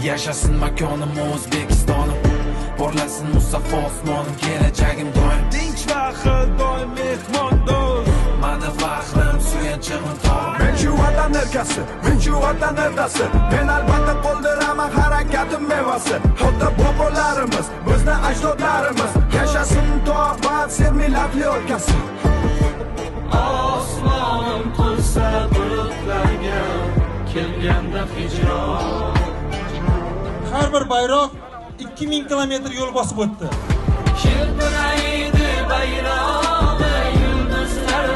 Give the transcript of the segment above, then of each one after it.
Yashasin makonim O'zbekistonim, porlasin Musaffo osmonim, kelajagim doim tinch va xil doim mehmondo'st. Mani faxrim, suyanchig'im tog'im. Men shu vatan erkasi, men shu vatan erdasi. Men albatta qo'ldiraman harakatim mevasi. Ota bobolarimiz, bizni ajdodlarimiz. Yashasin tog'bat ser millatli o'lkasi. Osmonim to'lsa bulutlarga, kelganda hijron. Har bir bayroq 2000 kilometr yo'l bosib o'tdi. Shilpiraydi bayrog'i, yulduzlar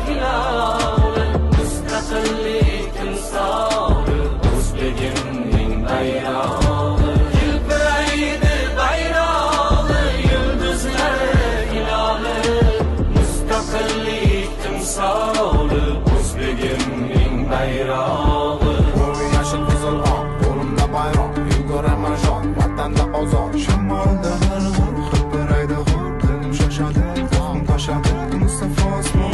hiloli, mustaqillik timsoli, o'zbegimning bayrog'i. Shilpiraydi bayrog'i, yulduzlar hiloli, mustaqillik timsoli, o'zbegimning bayrog'i. Yashil qizil oq, qo'limda bayroq, yugoraman shon, vatanda ozod. Shamolda hilpiraydi hur, dilim shoshadi, qon toshadi, Musaffo osmon.